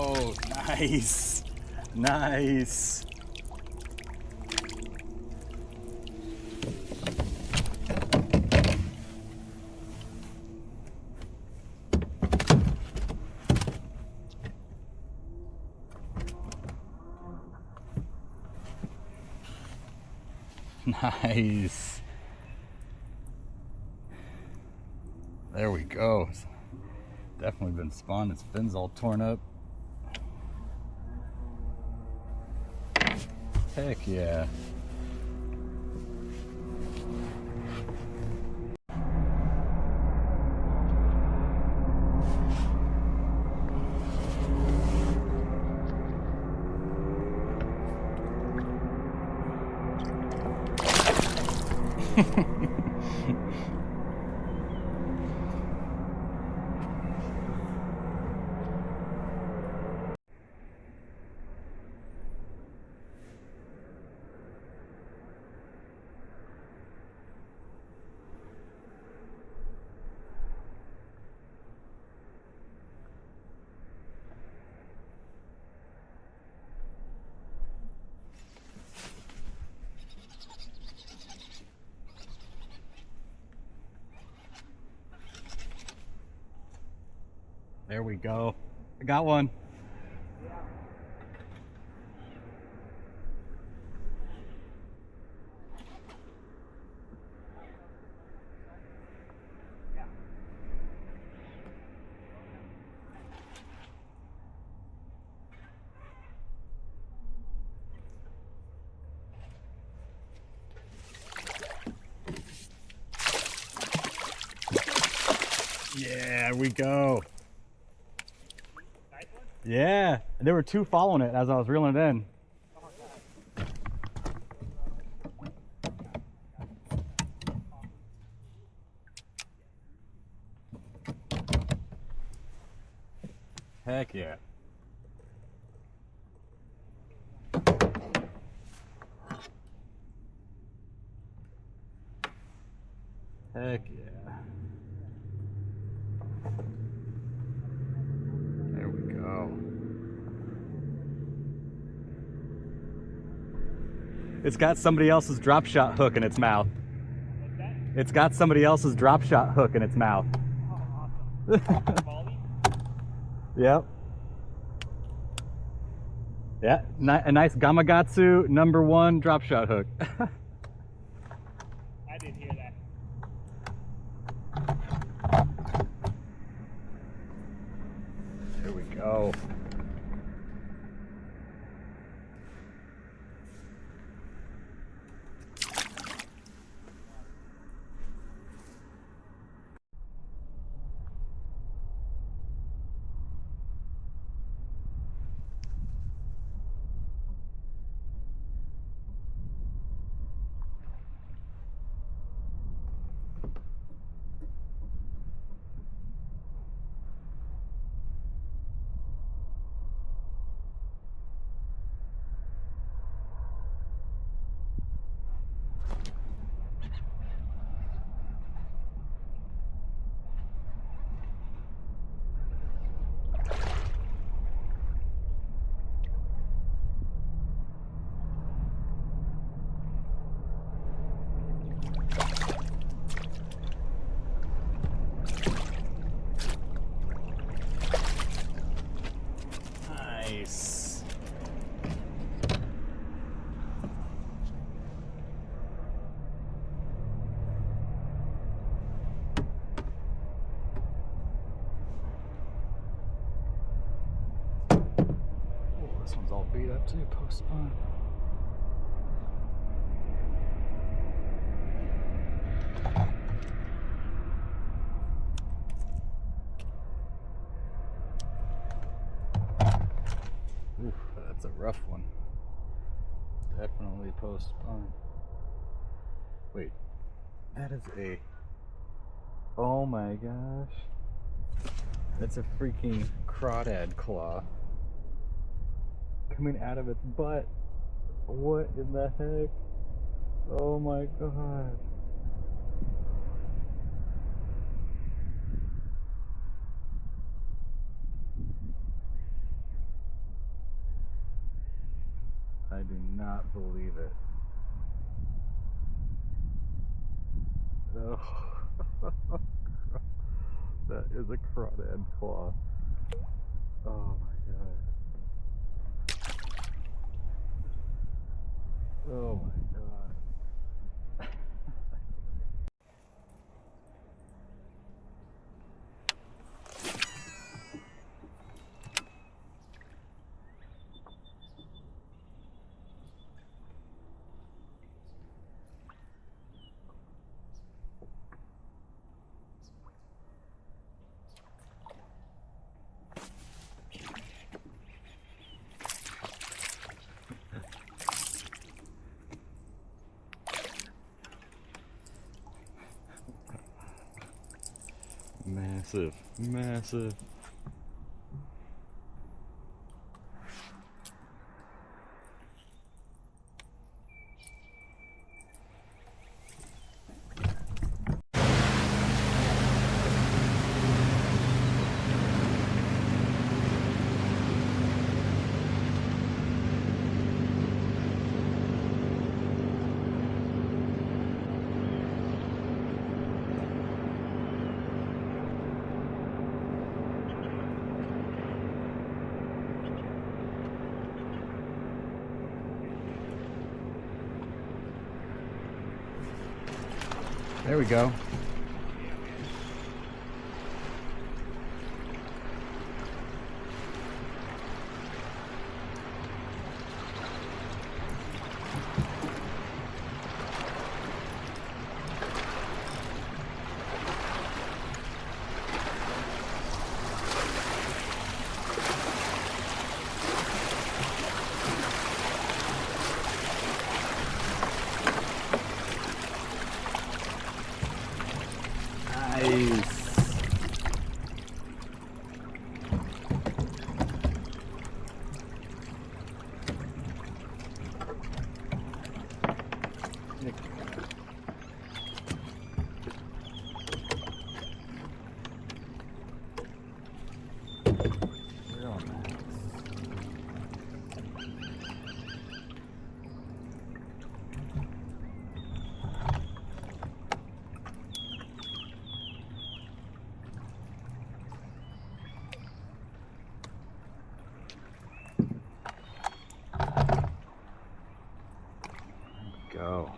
Oh, nice. Nice. Nice. There we go. Definitely been spawned. Its fin's all torn up. Heck yeah. There we go. I got one. Yeah, there we go. Yeah, there were two following it as I was reeling it in. Heck yeah. Heck yeah. There we go. It's got somebody else's drop shot hook in its mouth. What's that? It's got somebody else's drop shot hook in its mouth. Oh, awesome. Yep. Yeah, a nice Gamakatsu #1 drop shot hook. I didn't hear that. There we go. Nice. Oh, this one's all beat up too, post spawn. Oof, that's a rough one. Definitely post spawn. Wait, that is a. Oh my gosh. That's a freaking crawdad claw coming out of its butt. What in the heck? Oh my god. I do not believe it. Oh, that is a crawdad claw. Oh my god. Oh my god. Massive, massive. There we go. Nice. Real nice. Go.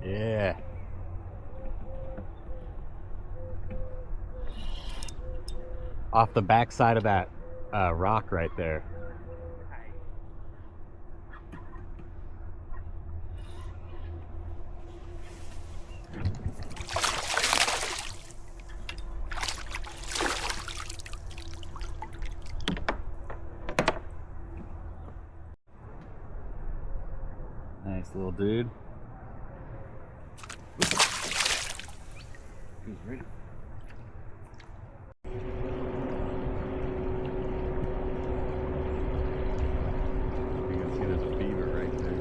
Yeah. Off the back side of that rock right there. Nice little dude. He's ready. You can see there's a beaver right there.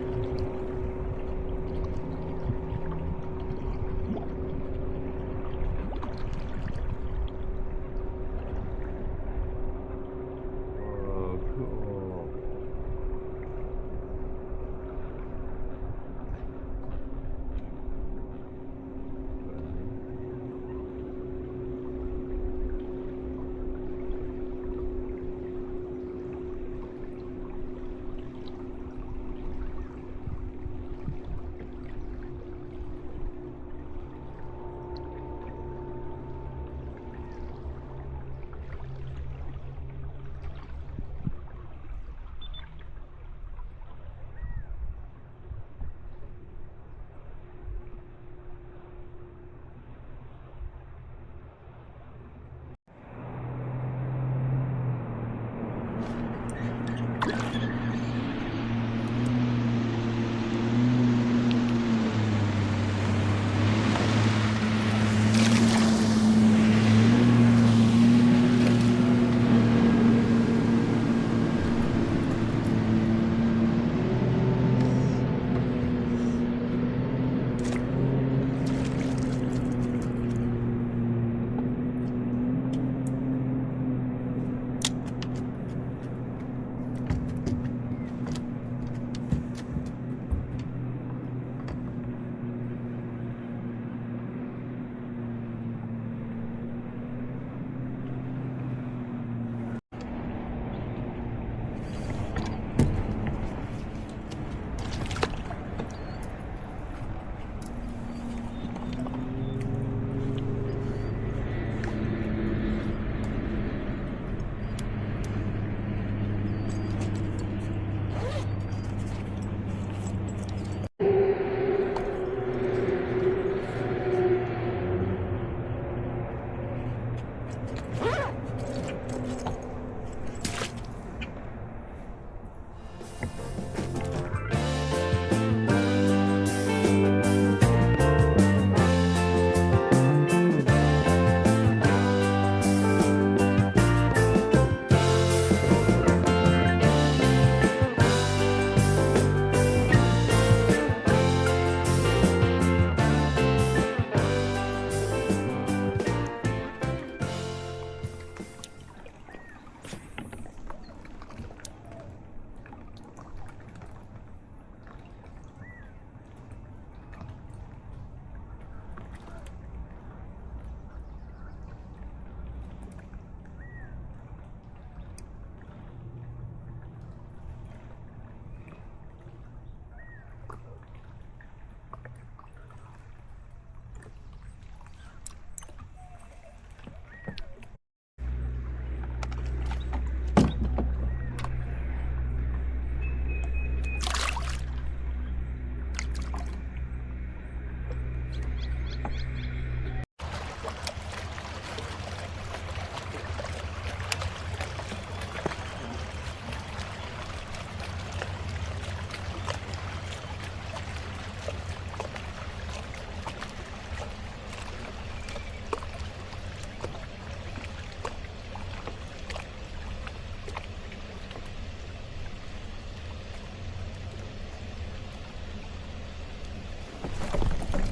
Oh, cool.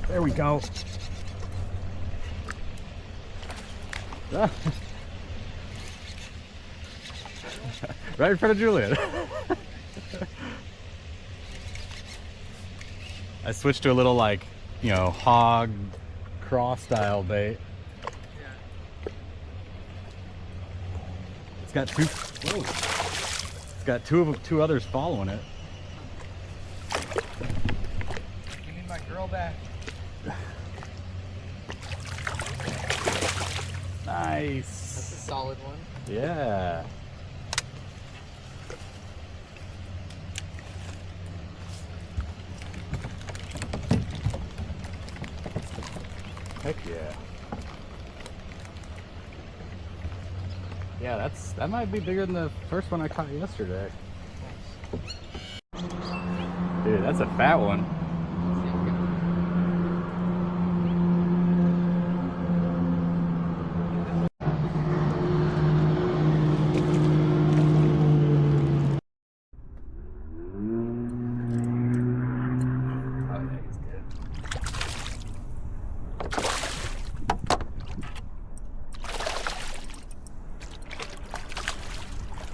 There we go. Right in front of Julian. I switched to a little like, you know, hog craw style bait. It's got two. Whoa. It's got two others following it. Give me my girl back. Nice. That's a solid one. Yeah. Heck yeah. Yeah, that might be bigger than the first one I caught yesterday. Dude, that's a fat one.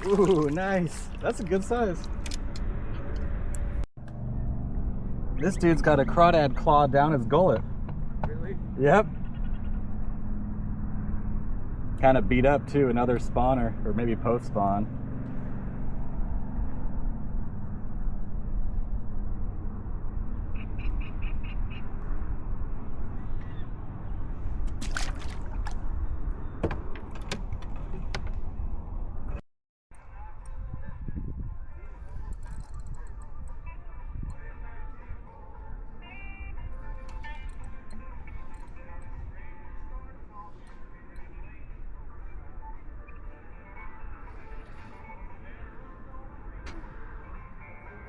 Ooh, nice. That's a good size. This dude's got a crawdad claw down his gullet. Really? Yep. Kind of beat up too, another spawner, or maybe post spawn.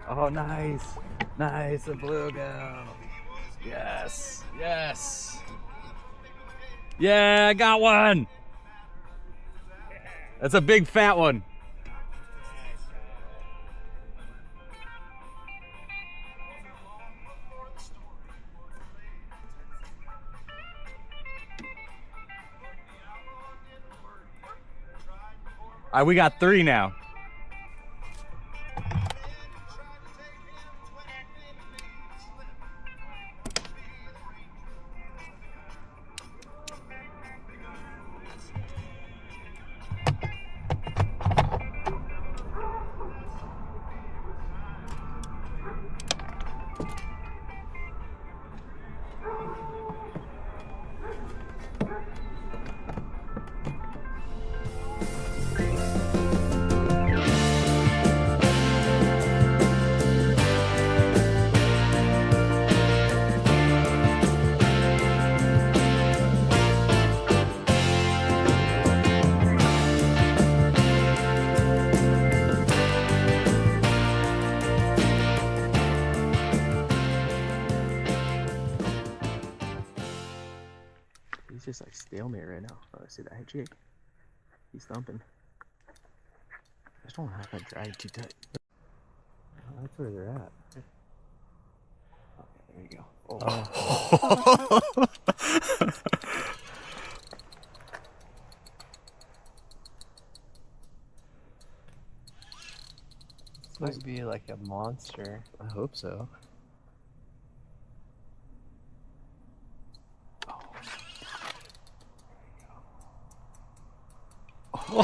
Oh, nice. Nice, a bluegill. Yes, yes. Yeah, I got one. That's a big fat one. All right, we got 3 now. He's just like stalemate right now. Oh, I see that head shake. He's thumping. I just don't have that drag too tight. Oh, that's where they're at. Okay, there you go. Oh. This might be like a monster. I hope so. I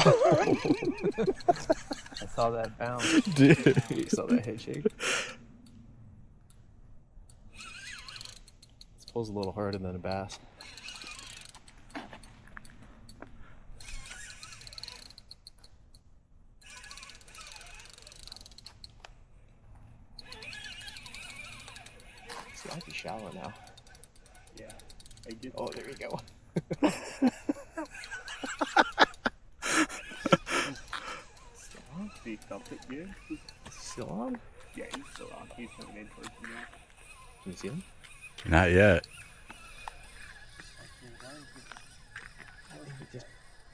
saw that bounce. Dude. You saw that head shake? This pulls a little harder than a bass. This might be shallow now. Yeah. I did. Oh, there you go. He felt it good. Still on? Yeah, he's still on. He's coming in towards you now. Can you see him? Not yet. I think it just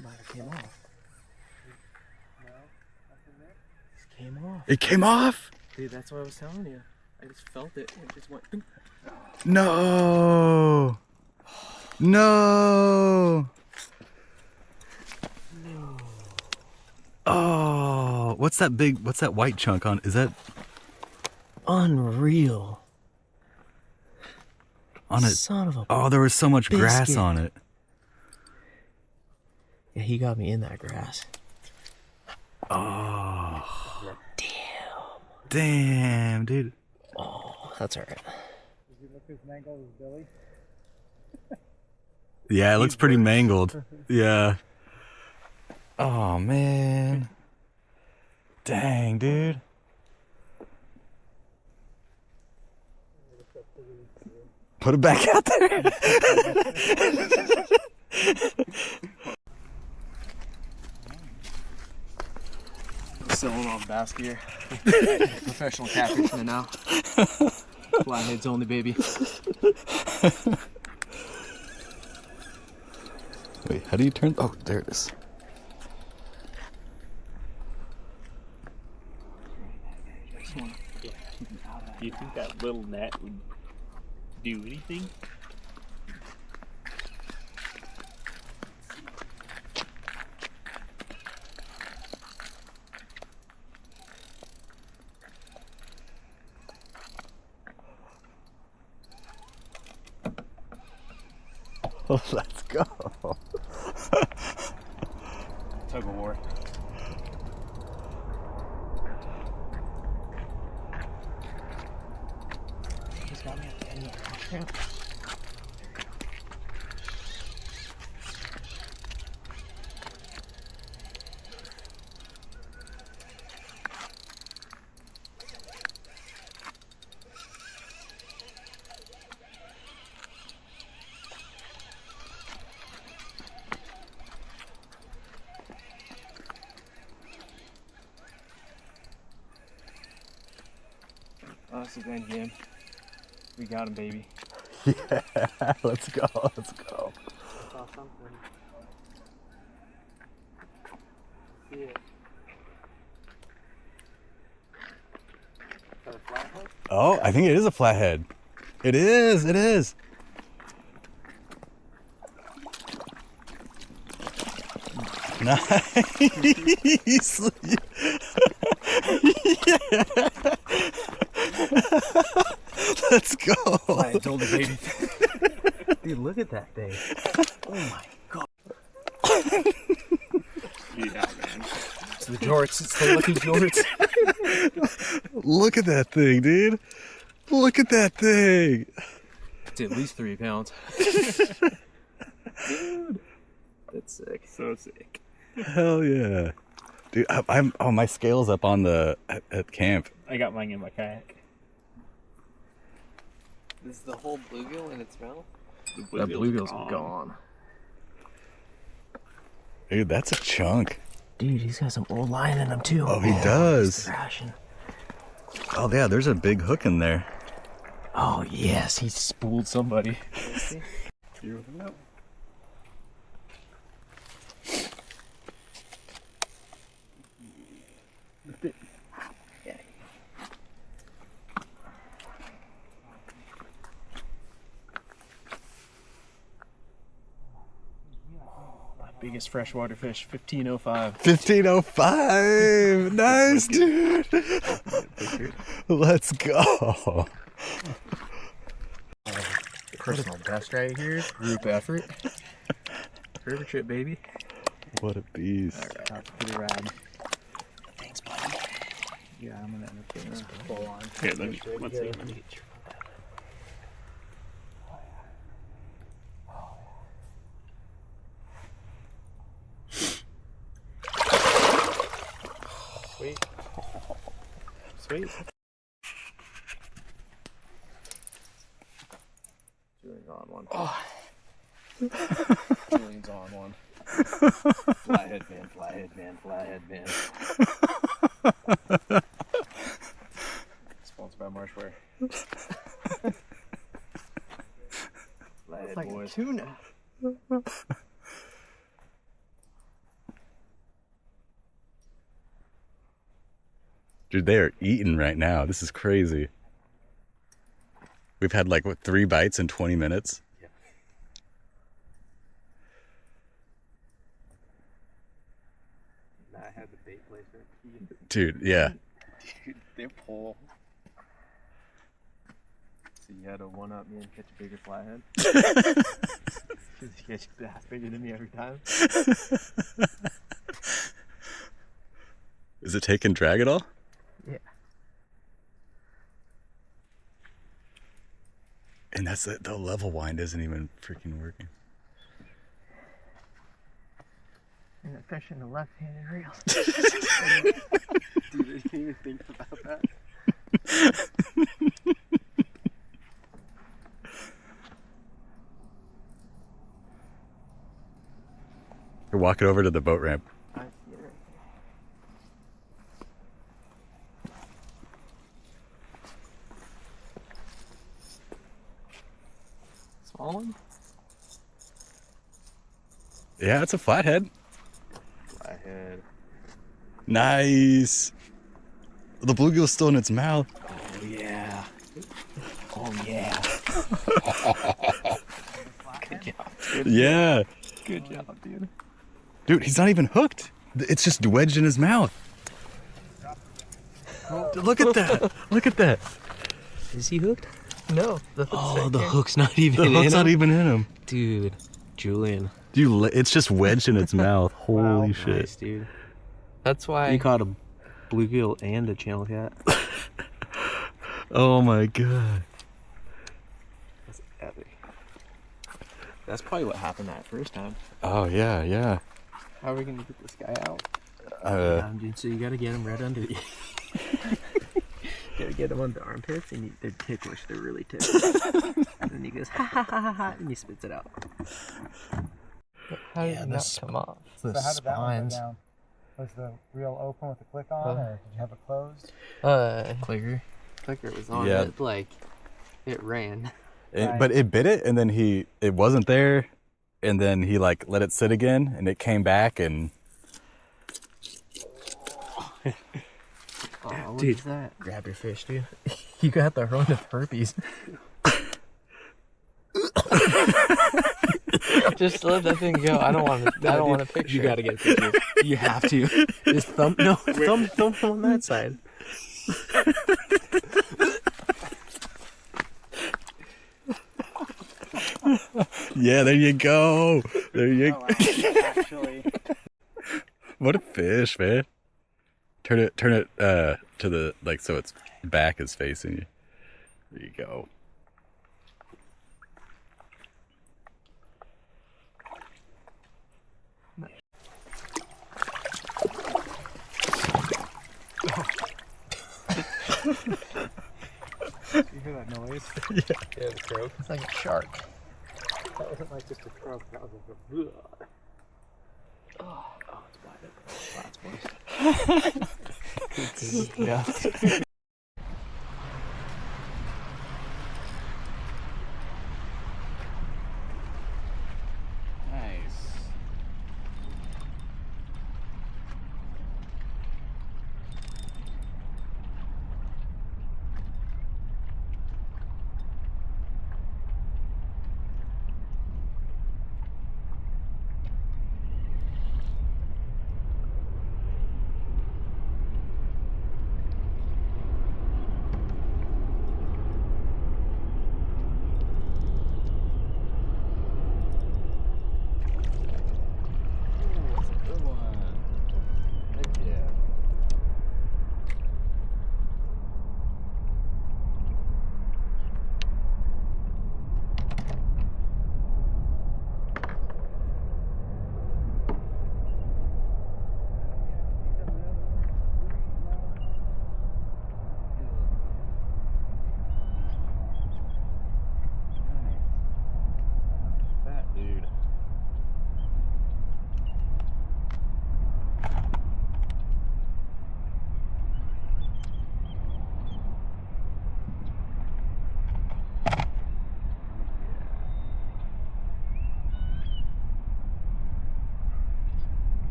might have came off. No, nothing there. It came off. It came off? Dude, that's what I was telling you. I just felt it and it just went. No. No. Oh, what's that white chunk on? Is that Unreal. on it? Son of a. Oh, there was so much grass biscuit. on it. Yeah, he got me in that grass. Oh. Damn. Damn, dude. Oh, that's alright. Did you look as mangled as Billy? Yeah, it looks pretty mangled. Yeah. Oh, man. Dang, dude. Put it back out there. Selling on basket here. Professional catfishman now. Flatheads only, baby. Wait, how do you turn? Oh, there it is. Do you think that little net would do anything? Oh, let's go. Tug of war. He's got me at the end of the Oh, that's a good game. We got him, baby. Yeah, let's go. Let's go. I saw something. See it. Is that a flathead? Oh, I think it is a flathead. It is. It is. Nice. Yeah. Let's go. I told the baby. Dude, look at that thing. Oh my god. Yeah, man. It's the jorts. It's the lucky jorts. Look at that thing, dude. Look at that thing. It's at least 3 pounds. Dude. That's sick. So sick. Hell yeah. Dude, I'm oh, my scale's up on the at camp. I got mine in my kayak. Is the whole bluegill in its mouth? The That bluegill's gone. Dude, that's a chunk. Dude, he's got some old line in him too. Oh, he does. Thrashing. Oh yeah, there's a big hook in there. Oh yes, he spooled somebody. Here with him now. Biggest freshwater fish, 1505. 1505. Nice, dude. Let's go. Personal best right here. Group effort. River trip, baby. What a beast. Alright, that's pretty rad. Thanks, buddy. Yeah, I'm gonna end up getting full on. Here, let's see. Sweet. Sweet. Julian's on one. Oh. Julian's on one. Flathead man, flathead man, flathead man. Sponsored by Marshware. Flathead like boys. tuna. Dude, they are eating right now. This is crazy. We've had like, what, 3 bites in 20 minutes? Yeah. Matt had the bait placement. Dude, yeah. Dude, they're full. So you had to one-up me and catch a bigger flathead? Because you catch a bass bigger than me every time. Is it taking drag at all? Yeah. And that's the level wind isn't even freaking working. And the fish in the left-handed reels. Dude, I didn't even think about that. You're walking over to the boat ramp. I see it right here. Small one? Yeah, it's a flathead. Flathead. Nice. The bluegill's still in its mouth. Oh yeah. Oh yeah. Good job, dude. Yeah. Good job, dude. Dude, he's not even hooked. It's just wedged in his mouth. Look at that. Look at that. Is he hooked? No. The hook's not even The in hook's not him. even in him. Dude, Julian. Dude, it's just wedged in its mouth. Holy shit. Nice, dude. That's why. You caught a bluegill and a channel cat. Oh my god. That's epic. That's probably what happened that first time. Oh yeah, yeah. How are we gonna get this guy out? Dude, so you gotta get him right under you. Gotta get him on the armpits, and they're ticklish. They're really ticklish. And then he goes ha ha ha ha ha, and he spits it out. How did it not come off? The So how did that one go spines. down? Was the reel open with the click on, or did you have it closed? Clicker. Clicker was on. Yeah. It, like it ran. But it bit it, and then it wasn't there, and then he like let it sit again, and it came back, and Oh, what Dude. is that? Grab your fish, dude. You got the run of herpes. Just let that thing go. I don't want to. I don't want a picture. You gotta get a picture. You have to. Just thumb on that side. yeah, there you go. There you go. Actually, What a fish, man. Turn it to the like so its back is facing you. There you go. You hear that noise? Yeah, the croak. It's like a shark. That wasn't like just a croak. That was like a. Oh, it's wide open. That's yeah. nice.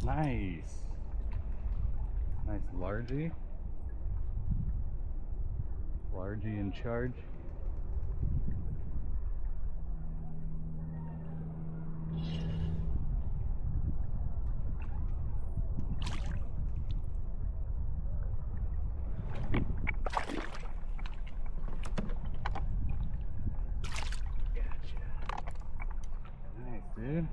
Nice. Nice largie. Largie in charge. Gotcha. Nice, dude.